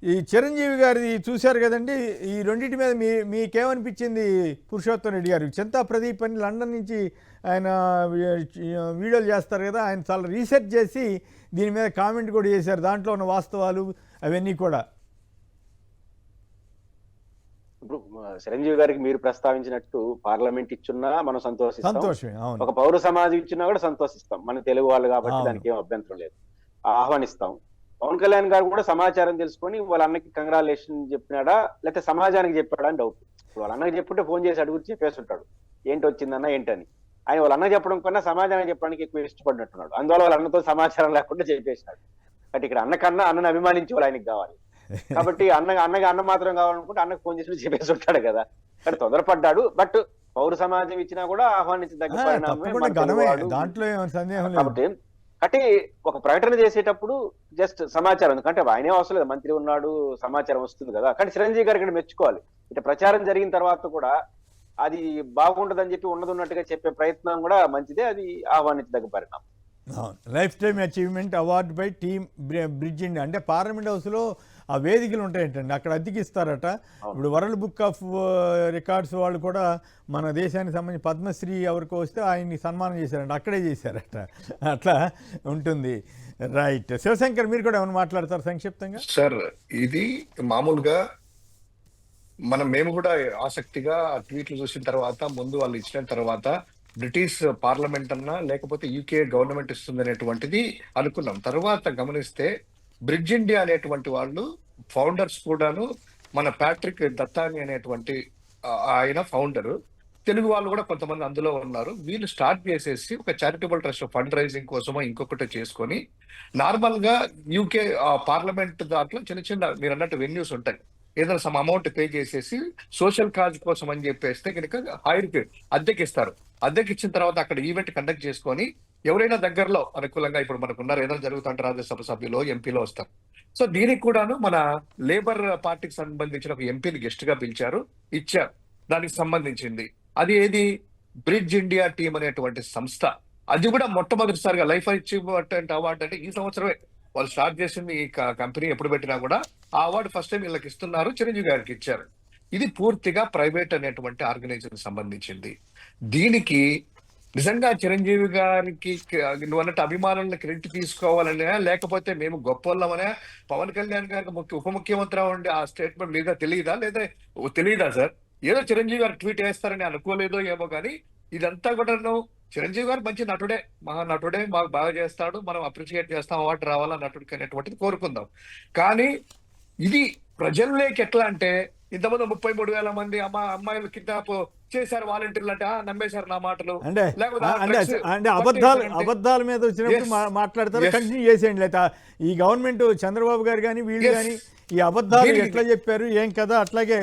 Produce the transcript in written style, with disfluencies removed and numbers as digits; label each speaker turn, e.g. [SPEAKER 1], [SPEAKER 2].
[SPEAKER 1] ఈ చిరంజీవి గారిది చూశారు కదండి, ఈ రెండింటి మీద మీకేమనిపించింది? పురుషోత్తం రెడ్డి గారు చింతా ప్రదీప్ అని లండన్ నుంచి ఆయన వీడియోలు చేస్తారు కదా, ఆయన చాలా రీసెర్చ్ చేసి దీని మీద కామెంట్ కూడా చేశారు, దాంట్లో ఉన్న వాస్తవాలు అవన్నీ కూడా.
[SPEAKER 2] ఇప్పుడు చిరంజీవి గారికి మీరు ప్రస్తావించినట్టు పార్లమెంట్ ఇచ్చున్నా మనం సంతోషిస్తాం, ఒక పౌర సమాజం ఇచ్చినా కూడా సంతోషిస్తాం. మన తెలుగు వాళ్ళు కాబట్టి దానికి ఏం అభ్యంతరం లేదు, ఆహ్వానిస్తాం. పవన్ కళ్యాణ్ గారు కూడా సమాచారం తెలుసుకొని వాళ్ళ అన్నకి కంగ్రాచులేషన్ చెప్పినాడా లేకపోతే సమాజానికి చెప్పాడా అని డౌట్. ఇప్పుడు వాళ్ళ అన్నకి చెప్పుంటే ఫోన్ చేసి అడుగు చెప్పేసి ఉంటాడు ఏంటి వచ్చిందన్న ఏంటని. ఆయన వాళ్ళ అన్న చెప్పడం కన్నా సమాజానికి చెప్పడానికి ఎక్కువ ఇష్టపడినట్టున్నాడు. అందువల్ల వాళ్ళ అన్నతో సమాచారం లేకుండా చెప్పేసినాడు. బట్ ఇక్కడ అన్న కన్నా అన్నను అభిమానించే వాళ్ళు ఆయనకి కావాలి కాబట్టి అన్న మాత్రం కావాలనుకుంటే అన్నకు ఫోన్ చేసి చెప్పేసి ఉంటాడు కదా. కానీ తొందరపడ్డాడు. బట్ పౌర సమాజం ఇచ్చినా కూడా ఆహ్వానించదగ్గ పరిణామమే
[SPEAKER 1] దాంట్లో
[SPEAKER 2] కాబట్టి అంటే ఒక ప్రకటన చేసేటప్పుడు జస్ట్ సమాచారం, ఎందుకంటే ఆయనే అవసరం లేదు, మంత్రి ఉన్నాడు, సమాచారం వస్తుంది కదా. కానీ చిరంజీవి గారు ఇక్కడ మెచ్చుకోవాలి. ఇట్లా ప్రచారం జరిగిన తర్వాత కూడా అది బాగుండదని చెప్పి ఉన్నట్టుగా చెప్పే ప్రయత్నం కూడా మంచిదే, అది ఆహ్వానించదగ్గ పరిణామం.
[SPEAKER 1] Life time achievement award by team bridge India అంటే పార్లమెంట్ హౌస్లో ఆ వేదికలు ఉంటాయంటండి, అక్కడ అద్దెకిస్తారట. ఇప్పుడు వరల్డ్ బుక్ ఆఫ్ రికార్డ్స్ వాళ్ళు కూడా మన దేశానికి సంబంధించి పద్మశ్రీ ఎవరికో వస్తే ఆయన్ని సన్మానం చేశారంట, అక్కడే చేశారట. అట్లా ఉంటుంది. రైట్. శివశంకర్, మీరు కూడా ఏమైనా మాట్లాడతారు సంక్షిప్తంగా?
[SPEAKER 3] సార్, ఇది మామూలుగా మేము కూడా ఆసక్తిగా ట్వీట్లు చూసిన తర్వాత, ముందు వాళ్ళు ఇచ్చిన తర్వాత బ్రిటిష్ పార్లమెంట్ అన్నా లేకపోతే యూకే గవర్నమెంట్ ఇస్తుంది అనేటువంటిది అనుకున్నాం. తర్వాత గమనిస్తే బ్రిడ్జ్ ఇండియా అనేటువంటి వాళ్ళు ఫౌండర్స్ కూడాను మన ప్యాట్రిక్ దత్తాని అనేటువంటి ఆయన ఫౌండర్. తెలుగు వాళ్ళు కూడా కొంతమంది అందులో ఉన్నారు. వీళ్ళు స్టార్ట్ చేసేసి ఒక చారిటబుల్ ట్రస్ట్ ఫండ్ రైజింగ్ కోసమో ఇంకొకటి చేసుకొని, నార్మల్ గా యూకే పార్లమెంట్ దాంట్లో చిన్న చిన్న మీరు అన్నట్టు వెన్యూస్ ఉంటాయి, ఏదైనా సమ్ అమౌంట్ పే చేసేసి సోషల్ కాజ్ కోసం అని చెప్పేస్తే కనుక హైర్కి అద్దెకిస్తారు. అద్దెకిచ్చిన తర్వాత అక్కడ ఈవెంట్ కండక్ట్ చేసుకొని ఎవరైనా దగ్గరలో అనుకూలంగా, ఇప్పుడు మనకు ఉన్నారు ఏదైనా జరుగుతుంటే రాజ్యసభ సభ్యులు ఎంపీలో వస్తారు. సో దీనికి కూడాను మన లేబర్ పార్టీకి సంబంధించిన ఒక ఎంపీని గెస్ట్ గా పిలిచారు, ఇచ్చారు. దానికి సంబంధించింది అది ఏది, బ్రిడ్జ్ ఇండియా టీమ్ అనేటువంటి సంస్థ. అది కూడా మొట్టమొదటిసారిగా లైఫ్ అచీవ్మెంట్ అవార్డు అంటే ఈ సంవత్సరమే వాళ్ళు స్టార్ట్ చేసింది. ఈ కంపెనీ ఎప్పుడు పెట్టినా కూడా ఆ అవార్డు ఫస్ట్ టైం వీళ్ళకి ఇస్తున్నారు, చిరంజీవి గారికి ఇచ్చారు. ఇది పూర్తిగా ప్రైవేట్ అనేటువంటి ఆర్గనైజేషన్ సంబంధించింది. దీనికి నిజంగా చిరంజీవి గారికి నువ్వు అన్నట్టు అభిమానులను క్రెడిట్ తీసుకోవాలనే, లేకపోతే మేము గొప్పవాళ్ళమనే, పవన్ కళ్యాణ్ గారికి ఉప ముఖ్యమంత్రి ఉండి ఆ స్టేట్మెంట్ మీద తెలియదా, లేదా తెలియదా సార్? ఏదో చిరంజీవి గారు ట్వీట్ వేస్తారని అనుకోలేదో ఏమో, కానీ ఇదంతా కూడా చిరంజీవి గారు మంచి నటుడే, మహానటుడే, మాకు బాగా చేస్తాడు, మనం అప్రిషియేట్ చేస్తాం, అవార్డు రావాలా నటుడికి అనేటువంటిది కోరుకుందాం. కానీ ఇది ప్రజల్లోకి ఎట్లా అంటే, ఇంతమంది 33,000 మంది అమ్మాయిలు కిడ్నాప్ చేశారు వాలంటీర్లు అంటే నమ్మేశారు నా మాటలు.
[SPEAKER 1] అంటే అబద్ధాల మీద వచ్చినప్పుడు మాట్లాడతారు. కంటిన్యూ చేసేయండి. లేదా ఈ గవర్నమెంట్ చంద్రబాబు గారు కానీ వీళ్ళు కానీ ఈ అబద్ధాలు ఎట్లా చెప్పారు ఏం కదా అట్లాగే